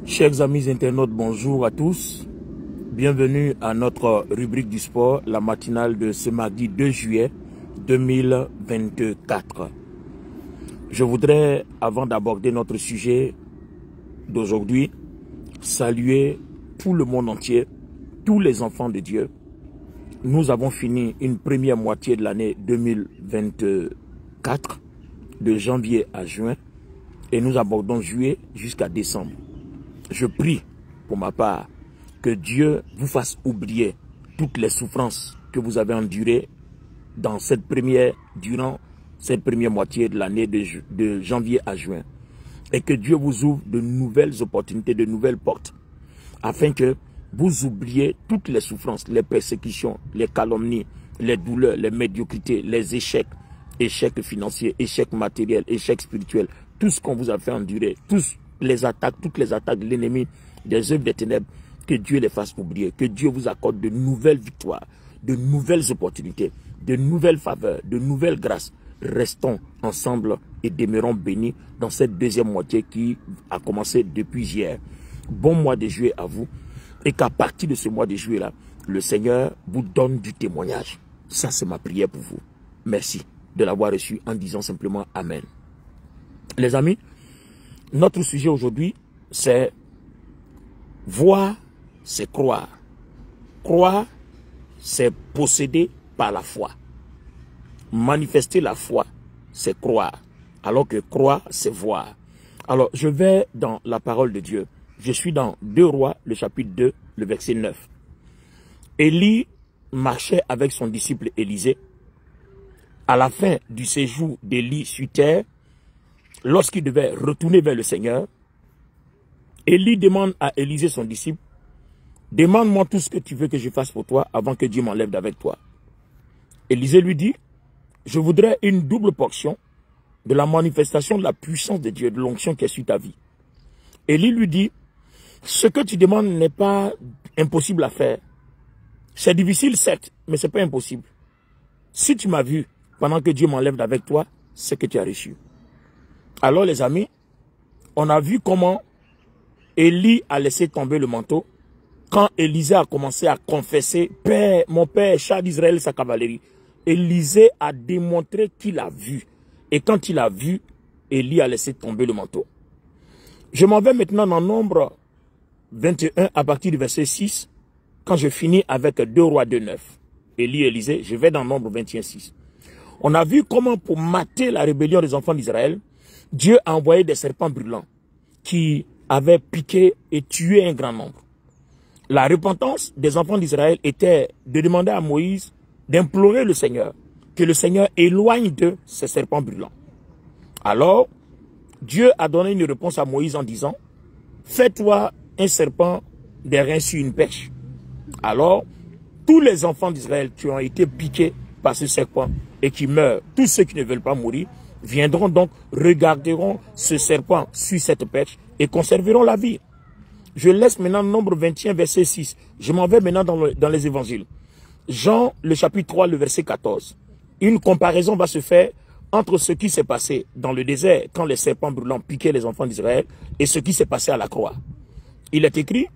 Chers amis internautes, bonjour à tous. Bienvenue à notre rubrique du sport, la matinale de ce mardi 2 juillet 2024. Je voudrais, avant d'aborder notre sujet d'aujourd'hui, saluer tout le monde entier, tous les enfants de Dieu. Nous avons fini une première moitié de l'année 2024, de janvier à juin, et nous abordons juillet jusqu'à décembre. Je prie pour ma part que Dieu vous fasse oublier toutes les souffrances que vous avez endurées durant cette première moitié de l'année de janvier à juin. Et que Dieu vous ouvre de nouvelles opportunités, de nouvelles portes, afin que vous oubliez toutes les souffrances, les persécutions, les calomnies, les douleurs, les médiocrités, les échecs financiers, échecs matériels, échecs spirituels, tout ce qu'on vous a fait endurer, toutes les attaques de l'ennemi, des œuvres des ténèbres, que Dieu les fasse oublier, que Dieu vous accorde de nouvelles victoires, de nouvelles opportunités, de nouvelles faveurs, de nouvelles grâces. Restons ensemble et demeurons bénis dans cette deuxième moitié qui a commencé depuis hier. Bon mois de juillet à vous, et qu'à partir de ce mois de juillet-là, le Seigneur vous donne du témoignage. Ça, c'est ma prière pour vous. Merci de l'avoir reçu en disant simplement Amen. Les amis, notre sujet aujourd'hui, c'est voir, c'est croire. Croire, c'est posséder par la foi. Manifester la foi, c'est croire. Alors que croire, c'est voir. Alors, je vais dans la parole de Dieu. Je suis dans 2 Rois, le chapitre 2, le verset 9. Élie marchait avec son disciple Élisée. À la fin du séjour d'Élie sur terre, lorsqu'il devait retourner vers le Seigneur, Élie demande à Élisée, son disciple, « Demande-moi tout ce que tu veux que je fasse pour toi avant que Dieu m'enlève d'avec toi. » Élisée lui dit, « Je voudrais une double portion de la manifestation de la puissance de Dieu, de l'onction qui est sur ta vie. » Élie lui dit, « Ce que tu demandes n'est pas impossible à faire. C'est difficile, certes, mais ce n'est pas impossible. Si tu m'as vu pendant que Dieu m'enlève d'avec toi, c'est que tu as reçu. » Alors les amis, on a vu comment Élie a laissé tomber le manteau quand Élisée a commencé à confesser « Père, mon père, char d'Israël, sa cavalerie ». Élisée a démontré qu'il a vu. Et quand il a vu, Élie a laissé tomber le manteau. Je m'en vais maintenant dans Nombre 21 à partir du verset 6, quand je finis avec 2 Rois 2, 9. Élie et Élisée, je vais dans Nombre 21, 6. On a vu comment pour mater la rébellion des enfants d'Israël, Dieu a envoyé des serpents brûlants qui avaient piqué et tué un grand nombre. La repentance des enfants d'Israël était de demander à Moïse d'implorer le Seigneur, que le Seigneur éloigne d'eux ces serpents brûlants. Alors, Dieu a donné une réponse à Moïse en disant, « Fais-toi un serpent des reins sur une perche. » Alors, tous les enfants d'Israël qui ont été piqués par ce serpent et qui meurent, tous ceux qui ne veulent pas mourir, viendront donc, regarderont ce serpent sur cette perche et conserveront la vie. Je laisse maintenant Nombre 21, verset 6. Je m'en vais maintenant dans les évangiles. Jean, le chapitre 3, le verset 14. Une comparaison va se faire entre ce qui s'est passé dans le désert quand les serpents brûlants piquaient les enfants d'Israël et ce qui s'est passé à la croix. Il est écrit,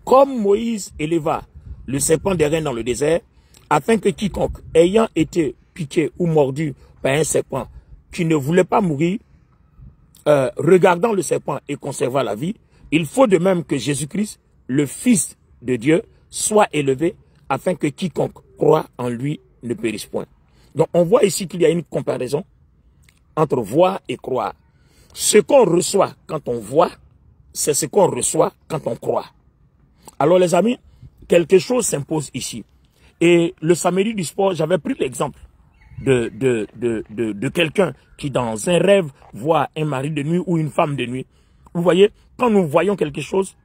comme Moïse éleva le serpent des reins dans le désert, afin que quiconque, ayant été piqué ou mordu par un serpent qui ne voulait pas mourir, regardant le serpent et conservant la vie, il faut de même que Jésus-Christ, le Fils de Dieu, soit élevé afin que quiconque croit en lui ne périsse point. Donc on voit ici qu'il y a une comparaison entre voir et croire. Ce qu'on reçoit quand on voit, c'est ce qu'on reçoit quand on croit. Alors les amis, quelque chose s'impose ici. Et le samedi du sport, j'avais pris l'exemple de quelqu'un qui dans un rêve voit un mari de nuit ou une femme de nuit. Vous voyez, quand nous voyons quelque chose,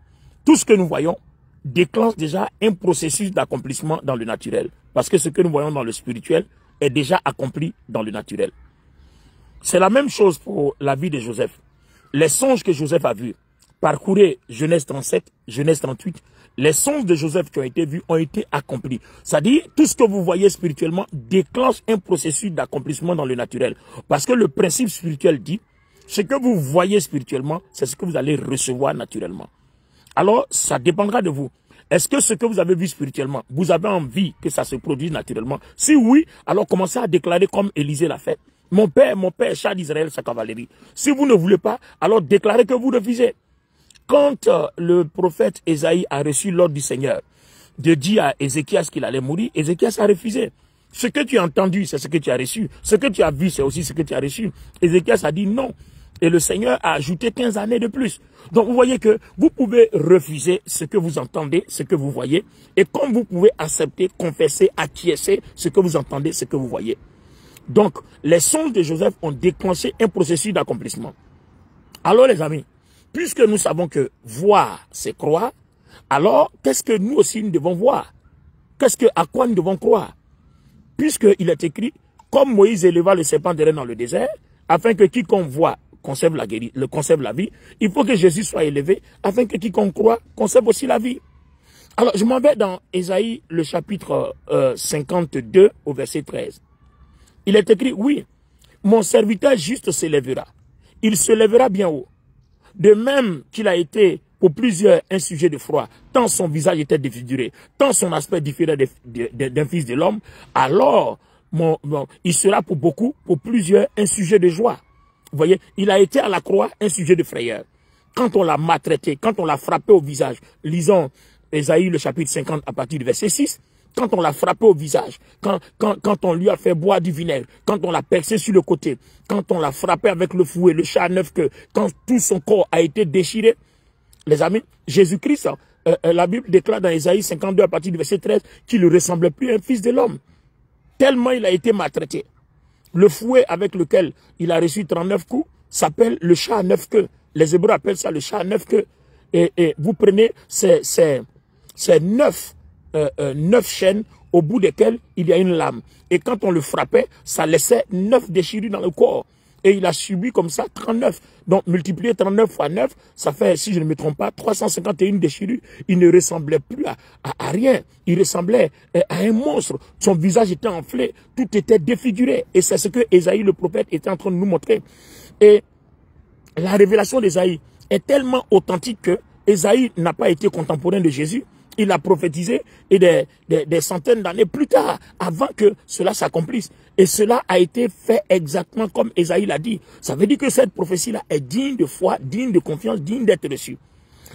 tout ce que nous voyons déclenche déjà un processus d'accomplissement dans le naturel. Parce que ce que nous voyons dans le spirituel est déjà accompli dans le naturel. C'est la même chose pour la vie de Joseph. Les songes que Joseph a vus, parcourez Genèse 37, Genèse 38, les songes de Joseph qui ont été vus ont été accomplis. C'est-à-dire, tout ce que vous voyez spirituellement déclenche un processus d'accomplissement dans le naturel. Parce que le principe spirituel dit, Ce que vous voyez spirituellement, c'est ce que vous allez recevoir naturellement. Alors, ça dépendra de vous. Est-ce que ce que vous avez vu spirituellement, vous avez envie que ça se produise naturellement? Si oui, alors commencez à déclarer comme Élisée l'a fait. Mon père, char d'Israël, sa cavalerie. Si vous ne voulez pas, alors déclarez que vous refusez. Quand le prophète Ésaïe a reçu l'ordre du Seigneur de dire à Ézéchias qu'il allait mourir, Ézéchias a refusé. Ce que tu as entendu, c'est ce que tu as reçu. Ce que tu as vu, c'est aussi ce que tu as reçu. Ézéchias a dit non. Et le Seigneur a ajouté 15 années de plus. Donc vous voyez que vous pouvez refuser ce que vous entendez, ce que vous voyez. Et comme vous pouvez accepter, confesser, acquiescer ce que vous entendez, ce que vous voyez. Donc les songes de Joseph ont déclenché un processus d'accomplissement. Alors les amis, puisque nous savons que voir, c'est croire, alors qu'est-ce que nous aussi nous devons voir? À quoi nous devons croire? Puisqu'il est écrit, comme Moïse éleva le serpent d'airain dans le désert, afin que quiconque voit conserve la vie, il faut que Jésus soit élevé, afin que quiconque croit conserve aussi la vie. Alors, je m'en vais dans Ésaïe, le chapitre 52, au verset 13. Il est écrit, oui, mon serviteur juste s'élèvera. Il se lèvera bien haut. De même qu'il a été pour plusieurs un sujet de froid, tant son visage était défiguré, tant son aspect différait d'un fils de l'homme, alors il sera pour beaucoup, pour plusieurs, un sujet de joie. Vous voyez, il a été à la croix un sujet de frayeur. Quand on l'a maltraité, quand on l'a frappé au visage, lisons Ésaïe le chapitre 50 à partir du verset 6, quand on l'a frappé au visage, quand on lui a fait boire du vinaigre, quand on l'a percé sur le côté, quand on l'a frappé avec le fouet, le chat à 9 queues, quand tout son corps a été déchiré, les amis, Jésus-Christ, la Bible déclare dans Ésaïe 52 à partir du verset 13 qu'il ne ressemblait plus à un fils de l'homme. Tellement il a été maltraité. Le fouet avec lequel il a reçu 39 coups s'appelle le chat à 9 queues. Les Hébreux appellent ça le chat à 9 queues. Et vous prenez ces 9 chaînes au bout desquelles il y a une lame. Et quand on le frappait, ça laissait 9 déchirures dans le corps. Et il a subi comme ça 39. Donc multiplier 39 fois 9, ça fait, si je ne me trompe pas, 351 déchirures. Il ne ressemblait plus à rien. Il ressemblait à un monstre. Son visage était enflé. Tout était défiguré. Et c'est ce que Ésaïe le prophète était en train de nous montrer. Et la révélation d'Ésaïe est tellement authentique que Ésaïe n'a pas été contemporain de Jésus. Il a prophétisé et des centaines d'années plus tard, avant que cela s'accomplisse. Et cela a été fait exactement comme Ésaïe l'a dit. Ça veut dire que cette prophétie-là est digne de foi, digne de confiance, digne d'être reçue.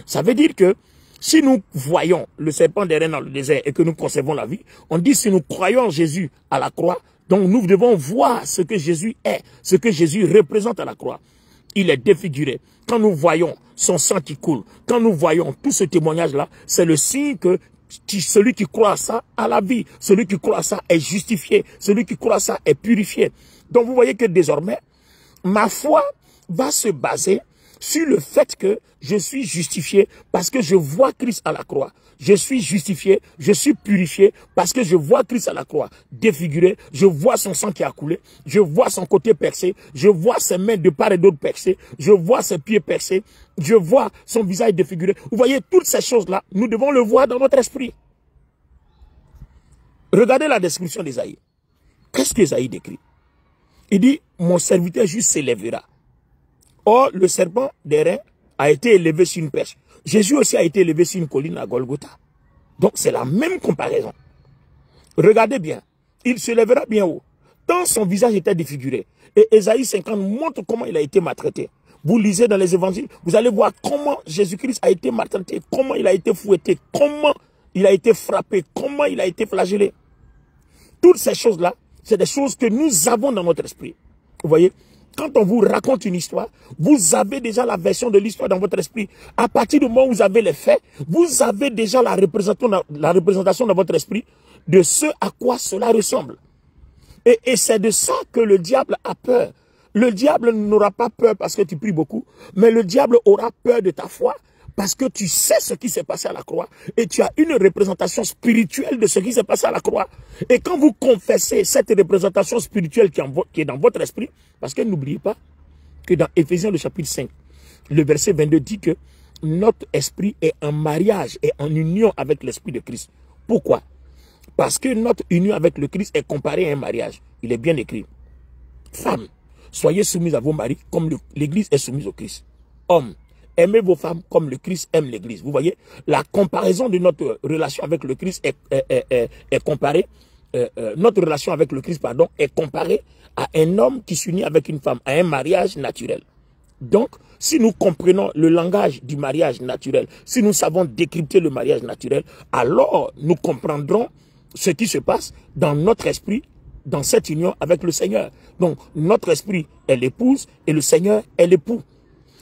Ça veut dire que si nous voyons le serpent d'airain dans le désert et que nous conservons la vie, on dit si nous croyons en Jésus à la croix, donc nous devons voir ce que Jésus est, ce que Jésus représente à la croix. Il est défiguré. Quand nous voyons son sang qui coule, quand nous voyons tout ce témoignage-là, c'est le signe que celui qui croit à ça a la vie. Celui qui croit à ça est justifié. Celui qui croit à ça est purifié. Donc vous voyez que désormais, ma foi va se baser sur le fait que je suis justifié parce que je vois Christ à la croix. Je suis justifié, je suis purifié parce que je vois Christ à la croix défiguré, je vois son sang qui a coulé, je vois son côté percé, je vois ses mains de part et d'autre percées, je vois ses pieds percés, je vois son visage défiguré. Vous voyez, toutes ces choses-là, nous devons le voir dans notre esprit. Regardez la description d'Ésaïe. Qu'est-ce qu'Ésaïe décrit? Il dit, mon serviteur juste s'élèvera. Or, le serpent d'airain a été élevé sur une perche. Jésus aussi a été élevé sur une colline à Golgotha. Donc, c'est la même comparaison. Regardez bien. Il se lèvera bien haut. Tant son visage était défiguré. Et Ésaïe 50 montre comment il a été maltraité. Vous lisez dans les évangiles, vous allez voir comment Jésus-Christ a été maltraité, comment il a été fouetté, comment il a été frappé, comment il a été flagellé. Toutes ces choses-là, c'est des choses que nous avons dans notre esprit. Vous voyez? Quand on vous raconte une histoire, vous avez déjà la version de l'histoire dans votre esprit. À partir du moment où vous avez les faits, vous avez déjà la représentation dans votre esprit de ce à quoi cela ressemble. Et c'est de ça que le diable a peur. Le diable n'aura pas peur parce que tu pries beaucoup, mais le diable aura peur de ta foi parce que tu sais ce qui s'est passé à la croix et tu as une représentation spirituelle de ce qui s'est passé à la croix. Et quand vous confessez cette représentation spirituelle qui est dans votre esprit, parce que n'oubliez pas que dans Éphésiens le chapitre 5, le verset 22 dit que notre esprit est en mariage et en union avec l'esprit de Christ. Pourquoi? Parce que notre union avec le Christ est comparée à un mariage. Il est bien écrit. Femme, soyez soumis à vos maris comme l'Église est soumise au Christ. Hommes, aimez vos femmes comme le Christ aime l'Église. Vous voyez, la comparaison de notre relation avec le Christ est comparée. Notre relation avec le Christ, pardon, est comparée à un homme qui s'unit avec une femme, à un mariage naturel. Donc, si nous comprenons le langage du mariage naturel, si nous savons décrypter le mariage naturel, alors nous comprendrons ce qui se passe dans notre esprit, dans cette union avec le Seigneur. Donc, notre esprit est l'épouse et le Seigneur est l'époux.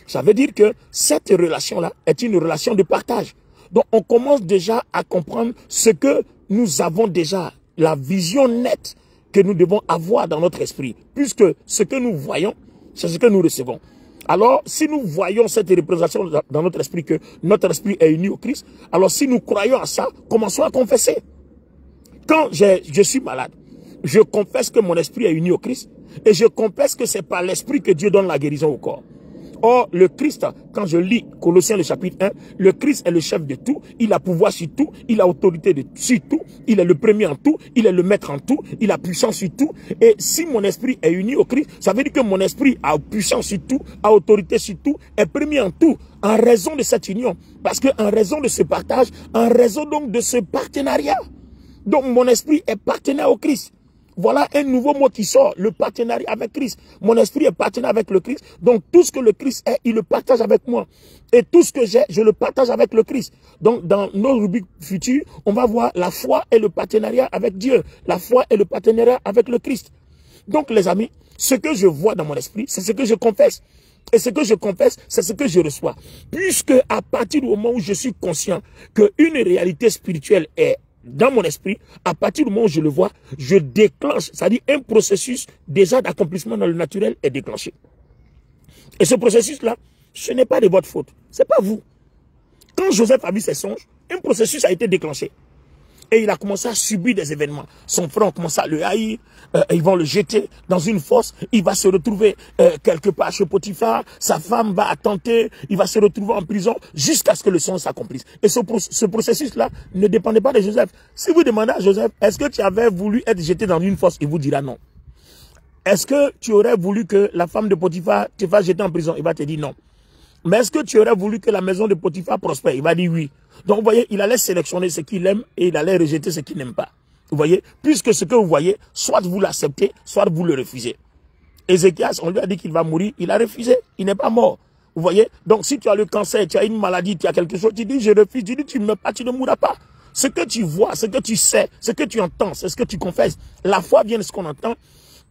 Ça veut dire que cette relation-là est une relation de partage. Donc, on commence déjà à comprendre ce que nous avons déjà, la vision nette que nous devons avoir dans notre esprit. Puisque ce que nous voyons, c'est ce que nous recevons. Alors, si nous voyons cette représentation dans notre esprit, que notre esprit est uni au Christ, alors si nous croyons à ça, commençons à confesser. Quand je suis malade, je confesse que mon esprit est uni au Christ et je confesse que c'est par l'esprit que Dieu donne la guérison au corps. Or, le Christ, quand je lis Colossiens le chapitre 1, le Christ est le chef de tout, il a pouvoir sur tout, il a autorité sur tout, il est le premier en tout, il est le maître en tout, il a puissance sur tout. Et si mon esprit est uni au Christ, ça veut dire que mon esprit a puissance sur tout, a autorité sur tout, est premier en tout, en raison de cette union. Parce qu'en raison de ce partage, en raison donc de ce partenariat, donc mon esprit est partenaire au Christ. Voilà un nouveau mot qui sort, le partenariat avec Christ. Mon esprit est partenaire avec le Christ. Donc tout ce que le Christ est, il le partage avec moi. Et tout ce que j'ai, je le partage avec le Christ. Donc dans nos rubriques futures, on va voir la foi et le partenariat avec Dieu. La foi et le partenariat avec le Christ. Donc les amis, ce que je vois dans mon esprit, c'est ce que je confesse. Et ce que je confesse, c'est ce que je reçois. Puisque à partir du moment où je suis conscient qu'une réalité spirituelle est dans mon esprit, à partir du moment où je le vois, je déclenche, c'est-à-dire un processus déjà d'accomplissement dans le naturel est déclenché. Et ce processus-là, ce n'est pas de votre faute, c'est pas vous. Quand Joseph a vu ses songes, un processus a été déclenché. Et il a commencé à subir des événements. Son frère a commencé à le haïr. Ils vont le jeter dans une fosse. Il va se retrouver quelque part chez Potiphar. Sa femme va attenter. Il va se retrouver en prison jusqu'à ce que le songe s'accomplisse. Et ce processus-là ne dépendait pas de Joseph. Si vous demandez à Joseph, est-ce que tu avais voulu être jeté dans une fosse? Il vous dira non. Est-ce que tu aurais voulu que la femme de Potiphar te fasse jeter en prison? Il va te dire non. Mais est-ce que tu aurais voulu que la maison de Potiphar prospère? Il va dire oui. Donc, vous voyez, il allait sélectionner ce qu'il aime et il allait rejeter ce qu'il n'aime pas. Vous voyez, puisque ce que vous voyez, soit vous l'acceptez, soit vous le refusez. Ézéchias, on lui a dit qu'il va mourir, il a refusé, il n'est pas mort. Vous voyez, donc si tu as le cancer, tu as une maladie, tu as quelque chose, tu dis je refuse, tu dis tu ne meurs pas, tu ne mourras pas. Ce que tu vois, ce que tu sais, ce que tu entends, c'est ce que tu confesses. La foi vient de ce qu'on entend.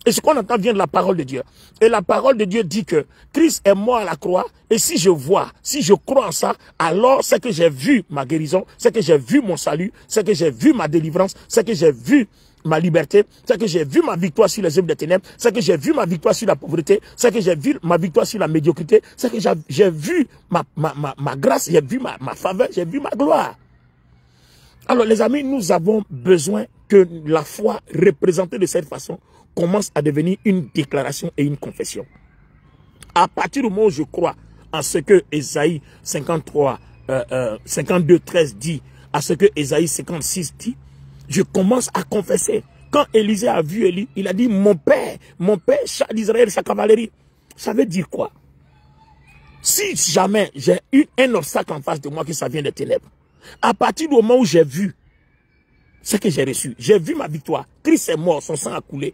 Et ce qu'on entend vient de la parole de Dieu. Et la parole de Dieu dit que Christ est mort à la croix. Et si je vois, si je crois en ça, alors c'est que j'ai vu ma guérison, c'est que j'ai vu mon salut, c'est que j'ai vu ma délivrance, c'est que j'ai vu ma liberté, c'est que j'ai vu ma victoire sur les œuvres des ténèbres, c'est que j'ai vu ma victoire sur la pauvreté, c'est que j'ai vu ma victoire sur la médiocrité, c'est que j'ai vu ma grâce, j'ai vu ma faveur, j'ai vu ma gloire. Alors les amis, nous avons besoin que la foi représentée de cette façon commence à devenir une déclaration et une confession. À partir du moment où je crois en ce que Ésaïe 52, 13 dit, à ce que Ésaïe 56 dit, je commence à confesser. Quand Élisée a vu Élie, il a dit, mon père, chat d'Israël, sa cavalerie. Ça veut dire quoi? Si jamais j'ai eu un obstacle en face de moi, que ça vient des ténèbres, à partir du moment où j'ai vu ce que j'ai reçu, j'ai vu ma victoire, Christ est mort, son sang a coulé,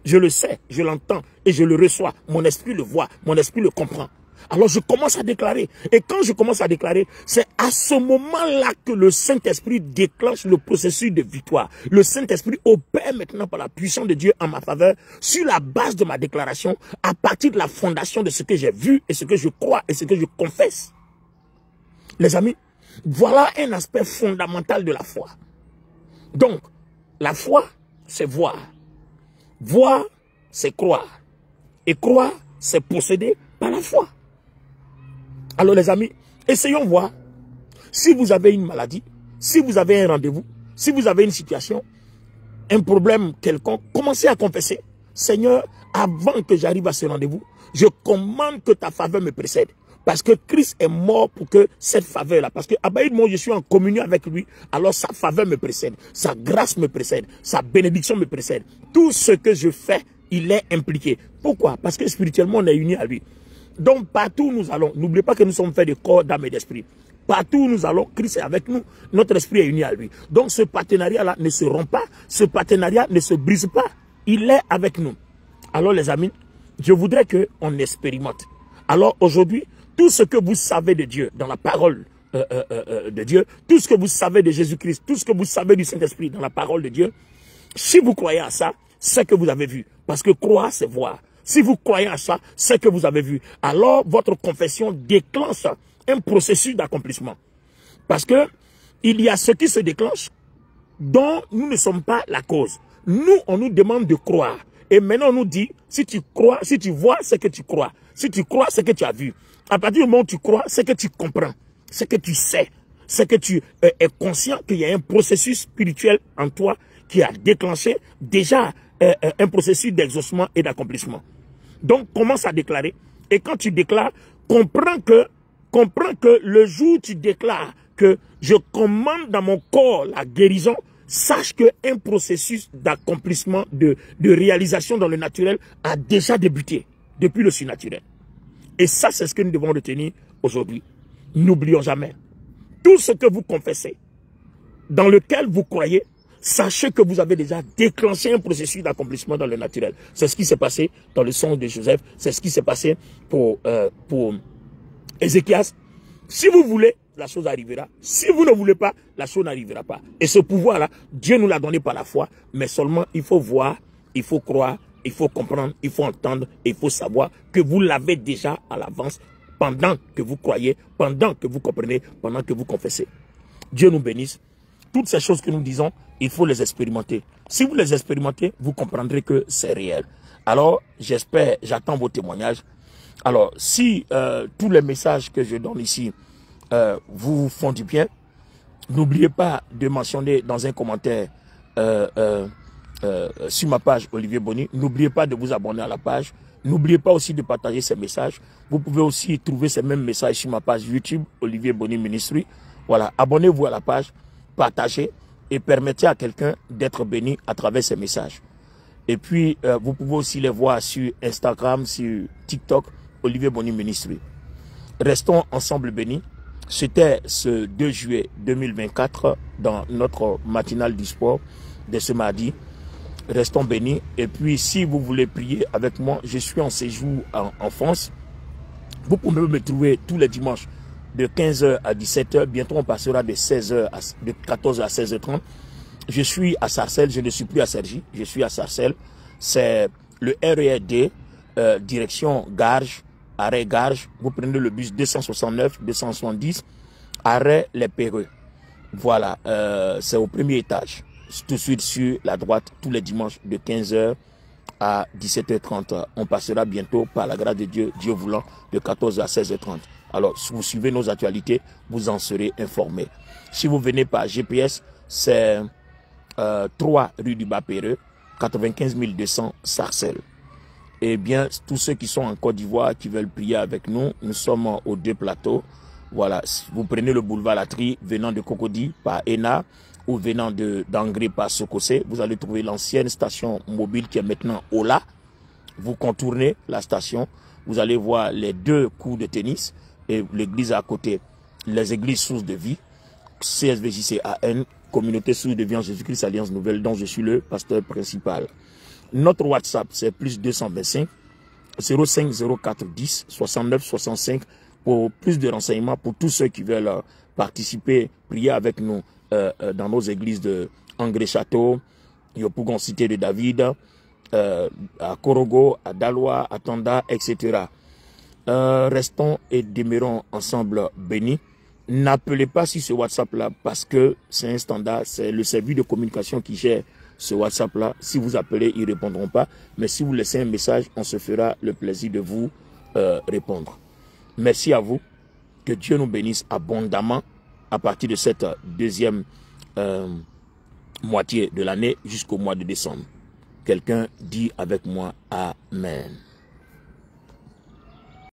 je le sais, je l'entends et je le reçois. Mon esprit le voit, mon esprit le comprend. Alors je commence à déclarer. Et quand je commence à déclarer, c'est à ce moment-là que le Saint-Esprit déclenche le processus de victoire. Le Saint-Esprit opère maintenant par la puissance de Dieu en ma faveur, sur la base de ma déclaration, à partir de la fondation de ce que j'ai vu et ce que je crois et ce que je confesse. Les amis, voilà un aspect fondamental de la foi. Donc, la foi, c'est voir. Voir, c'est croire. Et croire, c'est posséder par la foi. Alors les amis, essayons voir. Si vous avez une maladie, si vous avez un rendez-vous, si vous avez une situation, un problème quelconque, commencez à confesser. Seigneur, avant que j'arrive à ce rendez-vous, je commande que ta faveur me précède. Parce que Christ est mort pour que cette faveur-là, parce que moi je suis en communion avec lui, alors sa faveur me précède, sa grâce me précède, sa bénédiction me précède. Tout ce que je fais, il est impliqué. Pourquoi? Parce que spirituellement, on est unis à lui. Donc, partout où nous allons, n'oubliez pas que nous sommes faits de corps, d'âme et d'esprit. Partout où nous allons, Christ est avec nous, notre esprit est uni à lui. Donc, ce partenariat-là ne se rompt pas, ce partenariat ne se brise pas. Il est avec nous. Alors, les amis, je voudrais qu'on expérimente. Alors, aujourd'hui, tout ce que vous savez de Dieu, dans la parole de Dieu, tout ce que vous savez de Jésus-Christ, tout ce que vous savez du Saint-Esprit dans la parole de Dieu, si vous croyez à ça, c'est que vous avez vu. Parce que croire, c'est voir. Si vous croyez à ça, c'est que vous avez vu. Alors, votre confession déclenche un processus d'accomplissement. Parce que il y a ce qui se déclenche dont nous ne sommes pas la cause. Nous, on nous demande de croire. Et maintenant, on nous dit, si tu crois, si tu vois, c'est que tu crois. Si tu crois, c'est que tu as vu. À partir du moment où tu crois, c'est que tu comprends. C'est que tu sais. C'est que tu es conscient qu'il y a un processus spirituel en toi qui a déclenché déjà un processus d'exaucement et d'accomplissement. Donc, commence à déclarer. Et quand tu déclares, comprends que le jour où tu déclares que je commande dans mon corps la guérison, sache qu'un processus d'accomplissement, de réalisation dans le naturel a déjà débuté depuis le surnaturel. Et ça, c'est ce que nous devons retenir aujourd'hui. N'oublions jamais. Tout ce que vous confessez, dans lequel vous croyez, sachez que vous avez déjà déclenché un processus d'accomplissement dans le naturel. C'est ce qui s'est passé dans le songe de Joseph. C'est ce qui s'est passé pour Ézéchias. Si vous voulez, la chose arrivera. Si vous ne voulez pas, la chose n'arrivera pas. Et ce pouvoir-là, Dieu nous l'a donné par la foi. Mais seulement, il faut voir, il faut croire, il faut comprendre, il faut entendre, et il faut savoir que vous l'avez déjà à l'avance pendant que vous croyez, pendant que vous comprenez, pendant que vous confessez. Dieu nous bénisse. Toutes ces choses que nous disons, il faut les expérimenter. Si vous les expérimentez, vous comprendrez que c'est réel. Alors, j'espère, j'attends vos témoignages. Alors, si tous les messages que je donne ici vous font du bien, n'oubliez pas de mentionner dans un commentaire sur ma page Olivier Bonny. N'oubliez pas de vous abonner à la page. N'oubliez pas aussi de partager ces messages. Vous pouvez aussi trouver ces mêmes messages sur ma page YouTube Olivier Bonny Ministry. Voilà, abonnez-vous à la page, partagez et permettez à quelqu'un d'être béni à travers ces messages. Et puis, vous pouvez aussi les voir sur Instagram, sur TikTok, Olivier Bonny Ministry. Restons ensemble bénis. C'était ce 2 juillet 2024 dans notre matinale du sport de ce mardi. Restons bénis. Et puis, si vous voulez prier avec moi, je suis en séjour en France. Vous pouvez me trouver tous les dimanches de 15h à 17h. Bientôt, on passera de 14h à 16h30. Je suis à Sarcelles. Je ne suis plus à Cergy. Je suis à Sarcelles. C'est le RERD, direction Garges, arrêt Garges. Vous prenez le bus 269, 270, arrêt Les Perreux. Voilà, c'est au premier étage. Tout de suite sur la droite, tous les dimanches de 15h à 17h30. On passera bientôt, par la grâce de Dieu, Dieu voulant, de 14h à 16h30. Alors, si vous suivez nos actualités, vous en serez informés. Si vous venez par GPS, c'est 3 rue du Bas-Perreux, 95 200 Sarcelles. Eh bien, tous ceux qui sont en Côte d'Ivoire, qui veulent prier avec nous, nous sommes aux 2 plateaux. Voilà, vous prenez le boulevard Latry, venant de Cocody par ENA, ou venant d'Angré par Sokosé, vous allez trouver l'ancienne station mobile qui est maintenant Ola. Vous contournez la station, vous allez voir les 2 cours de tennis et l'église à côté, les églises sources de vie, CSVJCAN, Communauté source de vie en Jésus-Christ, Alliance Nouvelle, dont je suis le pasteur principal. Notre WhatsApp, c'est plus 225 05 04 10 69 65 pour plus de renseignements pour tous ceux qui veulent participer, prier avec nous dans nos églises de Angré-Château, Yopougon Cité de David, à Korogo, à Daloa, à Tanda, etc. Restons et demeurons ensemble bénis. N'appelez pas sur ce WhatsApp-là parce que c'est un standard, c'est le service de communication qui gère ce WhatsApp-là. Si vous appelez, ils ne répondront pas. Mais si vous laissez un message, on se fera le plaisir de vous répondre. Merci à vous. Que Dieu nous bénisse abondamment à partir de cette deuxième moitié de l'année jusqu'au mois de décembre. Quelqu'un dit avec moi Amen.